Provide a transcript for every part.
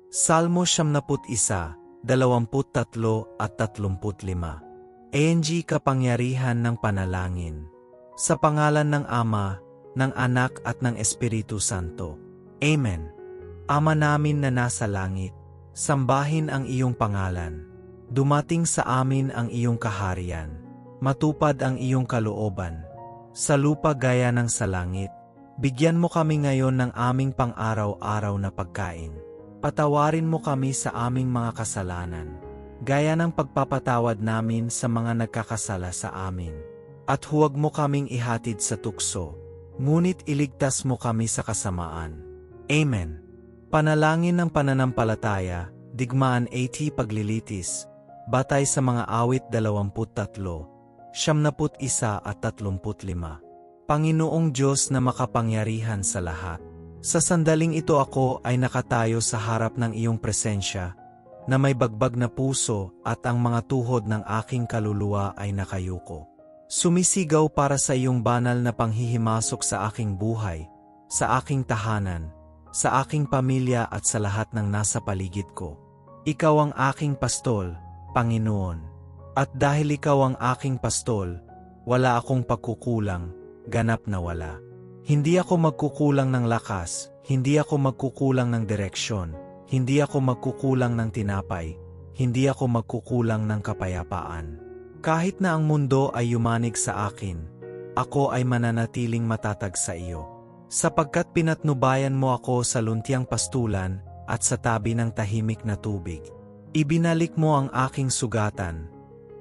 Salmo 91, 23 at 35. ANG Kapangyarihan ng Panalangin. Sa pangalan ng Ama, ng Anak at ng Espiritu Santo. Amen. Ama namin na nasa langit, sambahin ang iyong pangalan. Dumating sa amin ang iyong kaharian. Matupad ang iyong kalooban. Sa lupa gaya ng sa langit. Bigyan mo kami ngayon ng aming pang-araw-araw na pagkain. Patawarin mo kami sa aming mga kasalanan, gaya ng pagpapatawad namin sa mga nagkakasala sa amin. At huwag mo kaming ihatid sa tukso, ngunit iligtas mo kami sa kasamaan. Amen. Panalangin ng pananampalataya, digmaan 80 paglilitis, batay sa mga awit 23, 71 at 35. Panginoong Diyos na makapangyarihan sa lahat. Sa sandaling ito ako ay nakatayo sa harap ng iyong presensya, na may bagbag na puso at ang mga tuhod ng aking kaluluwa ay nakayuko. Sumisigaw para sa iyong banal na panghihimasok sa aking buhay, sa aking tahanan, sa aking pamilya at sa lahat ng nasa paligid ko. Ikaw ang aking pastol, Panginoon. At dahil ikaw ang aking pastol, wala akong pagkukulang, ganap na wala. Hindi ako magkukulang ng lakas, hindi ako magkukulang ng direksyon, hindi ako magkukulang ng tinapay, hindi ako magkukulang ng kapayapaan. Kahit na ang mundo ay yumanig sa akin, ako ay mananatiling matatag sa iyo. Sapagkat pinatnubayan mo ako sa luntiang pastulan at sa tabi ng tahimik na tubig. Ibinalik mo ang aking sugatan,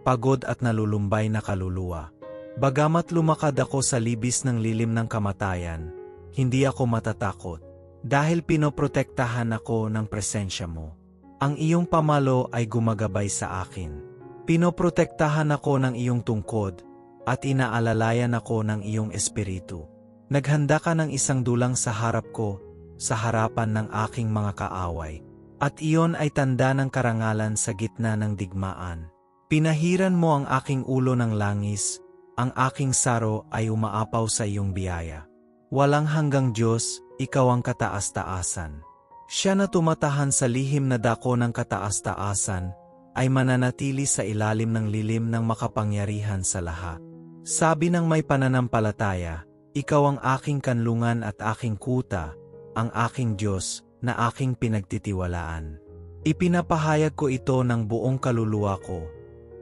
pagod at nalulumbay na kaluluwa. Bagamat lumakad ako sa libis ng lilim ng kamatayan, hindi ako matatakot, dahil pinoprotektahan ako ng presensya mo. Ang iyong pamalo ay gumagabay sa akin. Pinoprotektahan ako ng iyong tungkod, at inaalalayan ako ng iyong espiritu. Naghanda ka ng isang dulang sa harap ko, sa harapan ng aking mga kaaway. At iyon ay tanda ng karangalan sa gitna ng digmaan. Pinahiran mo ang aking ulo ng langis, ang aking saro ay umaapaw sa iyong biyaya. Walang hanggang Diyos, ikaw ang kataas-taasan. Siya na tumatahan sa lihim na dako ng kataas-taasan, ay mananatili sa ilalim ng lilim ng makapangyarihan sa lahat. Sabi ng may pananampalataya, ikaw ang aking kanlungan at aking kuta, ang aking Diyos, na aking pinagtitiwalaan. Ipinapahayag ko ito ng buong kaluluwa ko,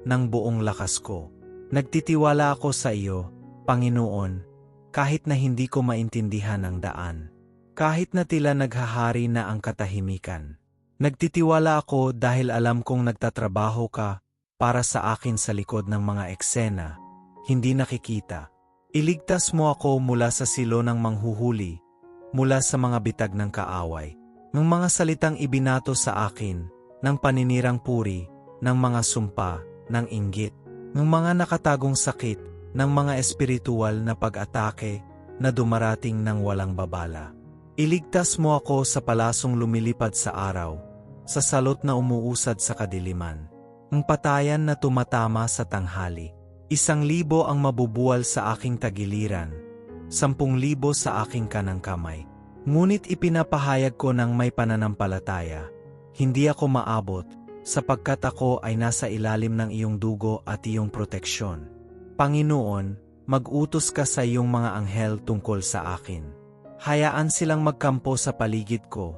ng buong lakas ko. Nagtitiwala ako sa iyo, Panginoon, kahit na hindi ko maintindihan ang daan. Kahit na tila naghahari na ang katahimikan. Nagtitiwala ako dahil alam kong nagtatrabaho ka para sa akin sa likod ng mga eksena, hindi nakikita. Iligtas mo ako mula sa silo ng manghuhuli, mula sa mga bitag ng kaaway, ng mga salitang ibinato sa akin, ng paninirang puri, ng mga sumpa, ng inggit. Ng mga nakatagong sakit, ng mga espiritual na pag-atake na dumarating ng walang babala. Iligtas mo ako sa palasong lumilipad sa araw, sa salot na umuusad sa kadiliman, ang patayan na tumatama sa tanghali. 1,000 ang mabubuwal sa aking tagiliran, 10,000 sa aking kanang kamay. Ngunit ipinapahayag ko ng may pananampalataya, hindi ako maabot, sapagkat ako ay nasa ilalim ng iyong dugo at iyong proteksyon. Panginoon, mag-utos ka sa iyong mga anghel tungkol sa akin. Hayaan silang magkampo sa paligid ko.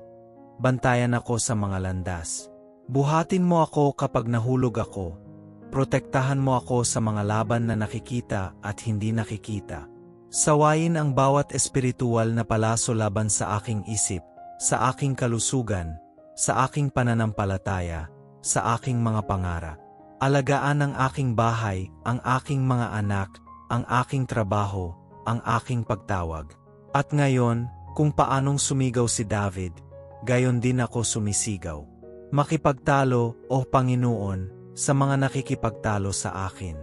Bantayan ako sa mga landas. Buhatin mo ako kapag nahulog ako. Protektahan mo ako sa mga laban na nakikita at hindi nakikita. Sawayin ang bawat espiritual na palaso laban sa aking isip, sa aking kalusugan, sa aking pananampalataya, sa aking mga pangarap. Alagaan ang aking bahay, ang aking mga anak, ang aking trabaho, ang aking pagtawag. At ngayon, kung paanong sumigaw si David, gayon din ako sumisigaw. Makipagtalo, O Panginoon, sa mga nakikipagtalo sa akin.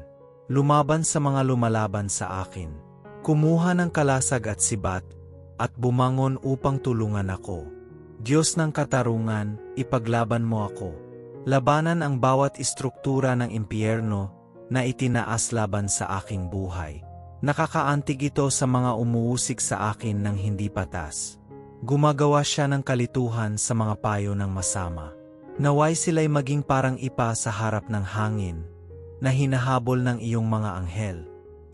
Lumaban sa mga lumalaban sa akin. Kumuha ng kalasag at sibat, at bumangon upang tulungan ako. Diyos ng katarungan, ipaglaban mo ako. Labanan ang bawat istruktura ng impyerno na itinaas laban sa aking buhay. Nakakaantig ito sa mga umuusig sa akin ng hindi patas. Gumagawa siya ng kalituhan sa mga payo ng masama. Naway sila'y maging parang ipa sa harap ng hangin, na hinahabol ng iyong mga anghel.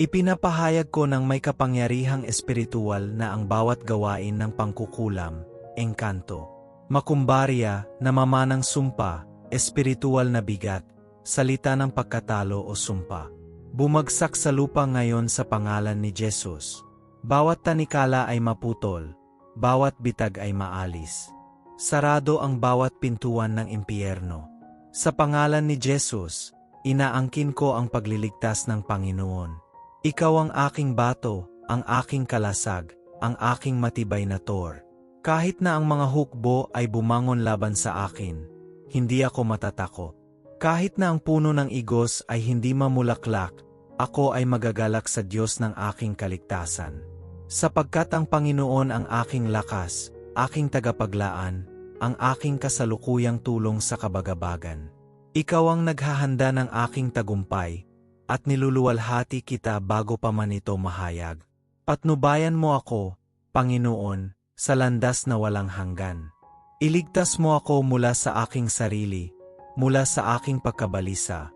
Ipinapahayag ko ng may kapangyarihang espiritual na ang bawat gawain ng pangkukulam, engkanto, makumbarya, namamanang sumpa, espiritual na bigat, salita ng pagkatalo o sumpa, bumagsak sa lupa ngayon sa pangalan ni Jesus. Bawat tanikala ay maputol, bawat bitag ay maalis. Sarado ang bawat pintuan ng impyerno. Sa pangalan ni Jesus, inaangkin ko ang pagliligtas ng Panginoon. Ikaw ang aking bato, ang aking kalasag, ang aking matibay na tor. Kahit na ang mga hukbo ay bumangon laban sa akin, hindi ako matatakot. Kahit na ang puno ng igos ay hindi mamulaklak, ako ay magagalak sa Diyos ng aking kaligtasan. Sapagkat ang Panginoon ang aking lakas, aking tagapaglaan, ang aking kasalukuyang tulong sa kabagabagan. Ikaw ang naghahanda ng aking tagumpay, at niluluwalhati kita bago pa man ito mahayag. Patnubayan mo ako, Panginoon, sa landas na walang hanggan. Iligtas mo ako mula sa aking sarili, mula sa aking pagkabalisa,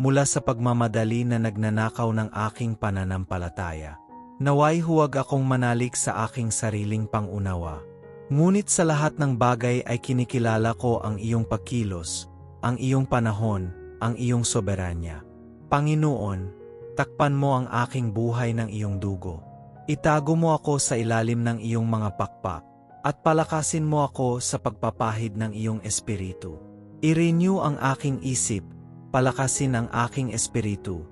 mula sa pagmamadali na nagnanakaw ng aking pananampalataya. Naway huwag akong manalik sa aking sariling pangunawa. Ngunit sa lahat ng bagay ay kinikilala ko ang iyong pagkilos, ang iyong panahon, ang iyong soberanya. Panginoon, takpan mo ang aking buhay ng iyong dugo. Itago mo ako sa ilalim ng iyong mga pakpak, at palakasin mo ako sa pagpapahid ng iyong espiritu. I-renew ang aking isip, palakasin ang aking espiritu,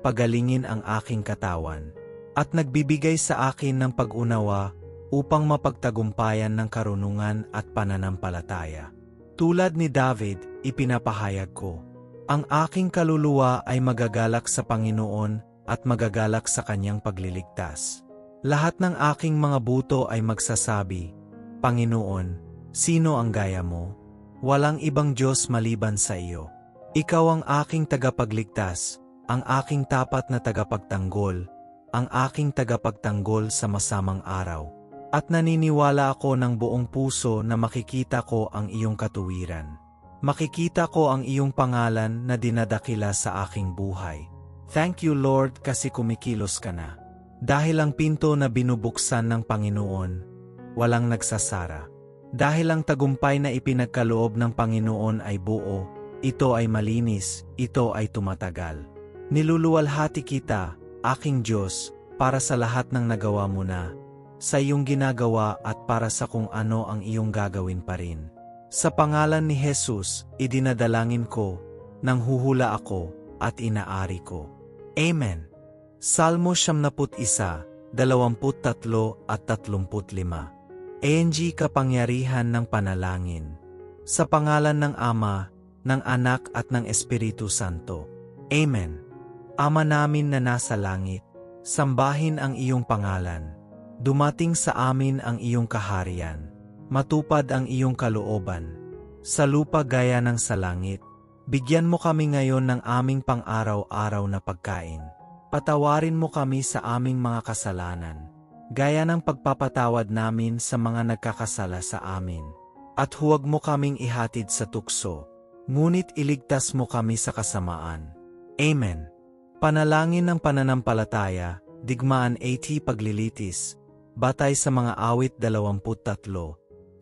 pagalingin ang aking katawan, at nagbibigay sa akin ng pag-unawa upang mapagtagumpayan ng karunungan at pananampalataya. Tulad ni David, ipinapahayag ko, ang aking kaluluwa ay magagalak sa Panginoon at magagalak sa kanyang pagliligtas. Lahat ng aking mga buto ay magsasabi, Panginoon, sino ang gaya mo? Walang ibang Diyos maliban sa iyo. Ikaw ang aking tagapagligtas, ang aking tapat na tagapagtanggol, ang aking tagapagtanggol sa masamang araw. At naniniwala ako ng buong puso na makikita ko ang iyong katuwiran. Makikita ko ang iyong pangalan na dinadakila sa aking buhay. Thank you Lord kasi kumikilos ka na. Dahil ang pinto na binubuksan ng Panginoon, walang nagsasara. Dahil ang tagumpay na ipinagkaloob ng Panginoon ay buo, ito ay malinis, ito ay tumatagal. Niluluwalhati kita, aking Diyos, para sa lahat ng nagawa mo na, sa iyong ginagawa at para sa kung ano ang iyong gagawin pa rin. Sa pangalan ni Jesus, idinadalangin ko, nang huhula ako, at inaari ko. Amen. Salmo 91, 23 at 35. ANG Kapangyarihan ng Panalangin. Sa pangalan ng Ama, ng Anak at ng Espiritu Santo. Amen. Ama namin na nasa langit, sambahin ang iyong pangalan. Dumating sa amin ang iyong kaharian. Matupad ang iyong kalooban. Sa lupa gaya ng sa langit. Bigyan mo kami ngayon ng aming pang-araw-araw na pagkain. Patawarin mo kami sa aming mga kasalanan, gaya ng pagpapatawad namin sa mga nagkakasala sa amin. At huwag mo kaming ihatid sa tukso, ngunit iligtas mo kami sa kasamaan. Amen. Panalangin ng pananampalataya, digmaan 80 paglilitis, batay sa mga awit 23,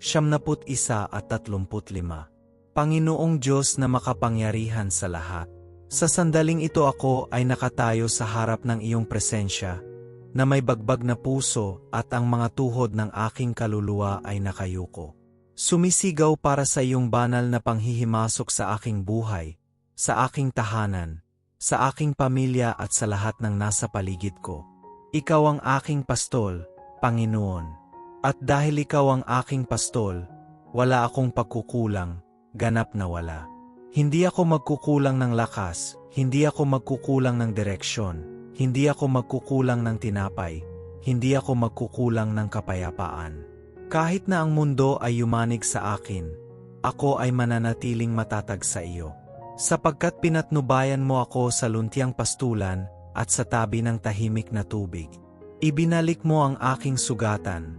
71 at 35. Panginoong Diyos na makapangyarihan sa lahat. Sa sandaling ito ako ay nakatayo sa harap ng iyong presensya, na may bagbag na puso at ang mga tuhod ng aking kaluluwa ay nakayuko. Sumisigaw para sa iyong banal na panghihimasok sa aking buhay, sa aking tahanan, sa aking pamilya at sa lahat ng nasa paligid ko. Ikaw ang aking pastol, Panginoon. At dahil ikaw ang aking pastol, wala akong pagkukulang, ganap na wala. Hindi ako magkukulang ng lakas, hindi ako magkukulang ng direksyon, hindi ako magkukulang ng tinapay, hindi ako magkukulang ng kapayapaan. Kahit na ang mundo ay yumanig sa akin, ako ay mananatiling matatag sa iyo. Sapagkat pinatnubayan mo ako sa luntiang pastulan at sa tabi ng tahimik na tubig. Ibinalik mo ang aking sugatan,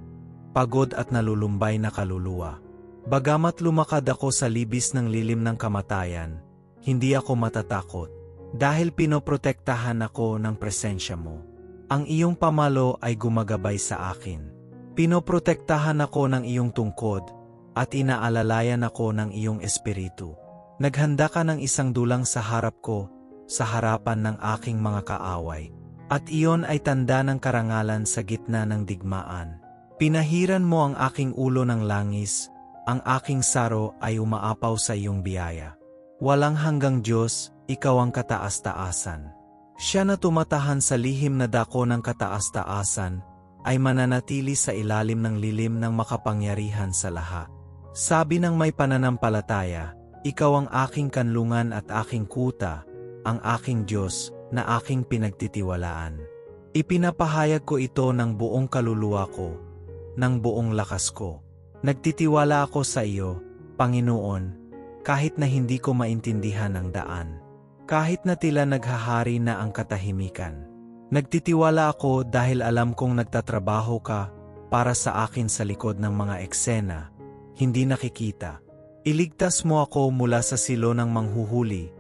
pagod at nalulumbay na kaluluwa. Bagamat lumakad ako sa libis ng lilim ng kamatayan, hindi ako matatakot, dahil pinoprotektahan ako ng presensya mo. Ang iyong pamalo ay gumagabay sa akin. Pinoprotektahan ako ng iyong tungkod, at inaalalayan ako ng iyong espiritu. Naghanda ka ng isang dulang sa harap ko, sa harapan ng aking mga kaaway. At iyon ay tanda ng karangalan sa gitna ng digmaan. Pinahiran mo ang aking ulo ng langis, ang aking saro ay umaapaw sa iyong biyaya. Walang hanggang Diyos, ikaw ang kataas-taasan. Siya na tumatahan sa lihim na dako ng kataas-taasan, ay mananatili sa ilalim ng lilim ng makapangyarihan sa lahat. Sabi ng may pananampalataya, ikaw ang aking kanlungan at aking kuta, ang aking Diyos, na aking pinagtitiwalaan. Ipinapahayag ko ito ng buong kaluluwa ko, ng buong lakas ko. Nagtitiwala ako sa iyo, Panginoon, kahit na hindi ko maintindihan ang daan. Kahit na tila naghahari na ang katahimikan. Nagtitiwala ako dahil alam kong nagtatrabaho ka para sa akin sa likod ng mga eksena, hindi nakikita. Iligtas mo ako mula sa silo ng manghuhuli,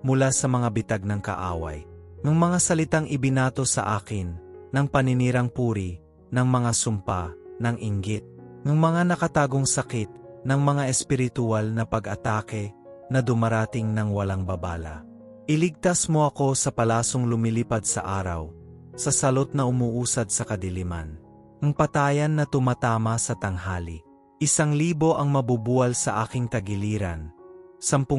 mula sa mga bitag ng kaaway, ng mga salitang ibinato sa akin, ng paninirang puri, ng mga sumpa, ng inggit, ng mga nakatagong sakit, ng mga espiritual na pag-atake na dumarating ng walang babala. Iligtas mo ako sa palasong lumilipad sa araw, sa salot na umuusad sa kadiliman, ng patayan na tumatama sa tanghali. 1,000 ang mabubuwal sa aking tagiliran, 10,000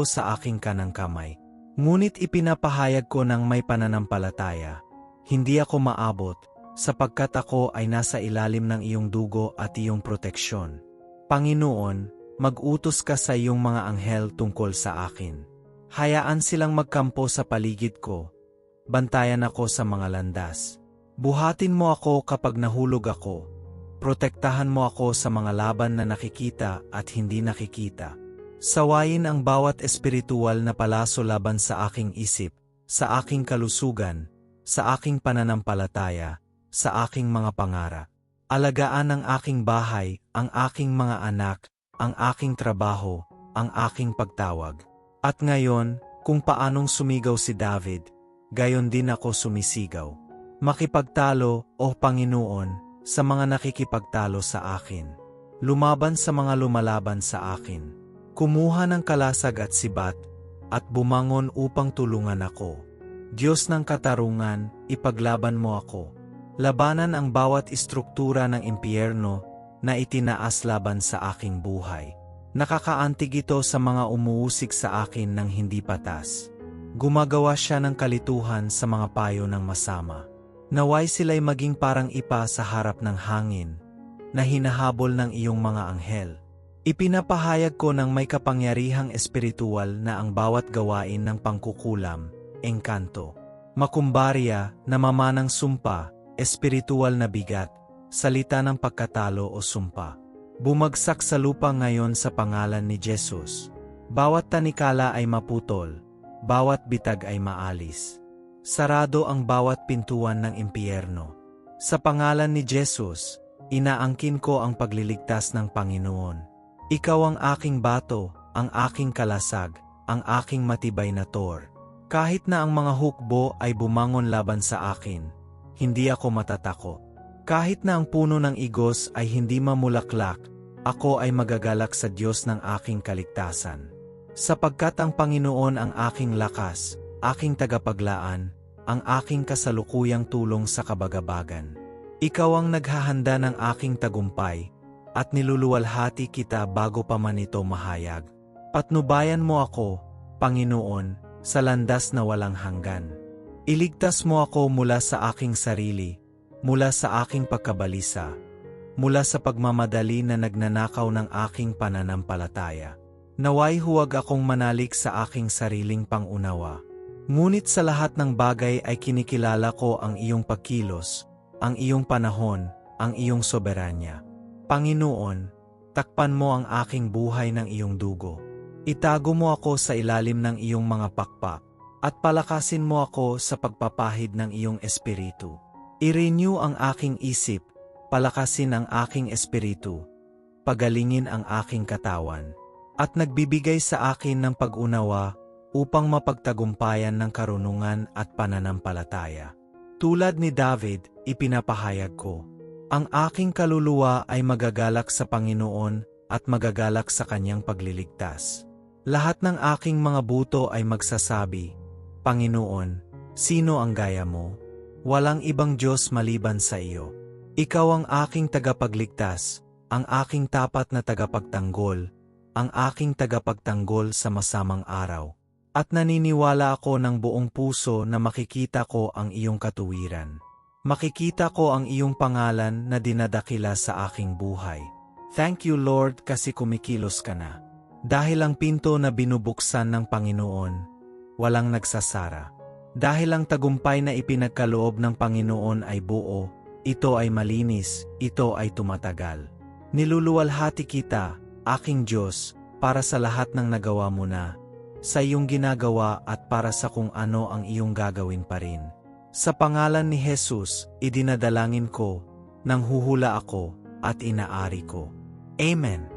sa aking kanang kamay. Ngunit ipinapahayag ko ng may pananampalataya, hindi ako maabot, sapagkat ako ay nasa ilalim ng iyong dugo at iyong proteksyon. Panginoon, mag-utos ka sa iyong mga anghel tungkol sa akin. Hayaan silang magkampo sa paligid ko. Bantayan ako sa mga landas. Buhatin mo ako kapag nahulog ako. Protektahan mo ako sa mga laban na nakikita at hindi nakikita. Sawayin ang bawat espiritual na palaso laban sa aking isip, sa aking kalusugan, sa aking pananampalataya, sa aking mga pangarap. Alagaan ang aking bahay, ang aking mga anak, ang aking trabaho, ang aking pagtawag. At ngayon, kung paanong sumigaw si David, gayon din ako sumisigaw. Makipagtalo, O Panginoon, sa mga nakikipagtalo sa akin. Lumaban sa mga lumalaban sa akin. Kumuha ng kalasag at sibat, at bumangon upang tulungan ako. Diyos ng katarungan, ipaglaban mo ako. Labanan ang bawat istruktura ng impyerno na itinaas laban sa aking buhay. Nakakaantig ito sa mga umuusig sa akin ng hindi patas. Gumagawa siya ng kalituhan sa mga payo ng masama. Naway sila'y maging parang ipa sa harap ng hangin, na hinahabol ng iyong mga anghel. Ipinapahayag ko ng may kapangyarihang espiritual na ang bawat gawain ng pangkukulam, engkanto, makumbarya, namamanang sumpa, espiritual na bigat, salita ng pagkatalo o sumpa. Bumagsak sa lupa ngayon sa pangalan ni Jesus. Bawat tanikala ay maputol, bawat bitag ay maalis. Sarado ang bawat pintuan ng impyerno. Sa pangalan ni Jesus, inaangkin ko ang pagliligtas ng Panginoon. Ikaw ang aking bato, ang aking kalasag, ang aking matibay na tor. Kahit na ang mga hukbo ay bumangon laban sa akin, hindi ako matatakot. Kahit na ang puno ng igos ay hindi mamulaklak, ako ay magagalak sa Diyos ng aking kaligtasan. Sapagkat ang Panginoon ang aking lakas, aking tagapaglaan, ang aking kasalukuyang tulong sa kabagabagan. Ikaw ang naghahanda ng aking tagumpay, at niluluwalhati kita bago pa man ito mahayag. Patnubayan mo ako, Panginoon, sa landas na walang hanggan. Iligtas mo ako mula sa aking sarili, mula sa aking pagkabalisa, mula sa pagmamadali na nagnanakaw ng aking pananampalataya. Naway huwag akong manalik sa aking sariling pangunawa. Ngunit sa lahat ng bagay ay kinikilala ko ang iyong pagkilos, ang iyong panahon, ang iyong soberanya. Panginoon, takpan mo ang aking buhay ng iyong dugo. Itago mo ako sa ilalim ng iyong mga pakpak, at palakasin mo ako sa pagpapahid ng iyong espiritu. I-renew ang aking isip, palakasin ang aking espiritu, pagalingin ang aking katawan, at nagbibigay sa akin ng pag-unawa upang mapagtagumpayan ng karunungan at pananampalataya. Tulad ni David, ipinapahayag ko, ang aking kaluluwa ay magagalak sa Panginoon at magagalak sa kanyang pagliligtas. Lahat ng aking mga buto ay magsasabi, Panginoon, sino ang gaya mo? Walang ibang Diyos maliban sa iyo. Ikaw ang aking tagapagligtas, ang aking tapat na tagapagtanggol, ang aking tagapagtanggol sa masamang araw. At naniniwala ako ng buong puso na makikita ko ang iyong katuwiran. Makikita ko ang iyong pangalan na dinadakila sa aking buhay. Thank you Lord kasi kumikilos ka na. Dahil ang pinto na binubuksan ng Panginoon, walang nagsasara. Dahil ang tagumpay na ipinagkaloob ng Panginoon ay buo, ito ay malinis, ito ay tumatagal. Niluluwalhati kita, aking Diyos, para sa lahat ng nagawa mo na, sa iyong ginagawa at para sa kung ano ang iyong gagawin pa rin. Sa pangalan ni Jesus, idinadalangin ko, nang huhula ako at inaari ko. Amen.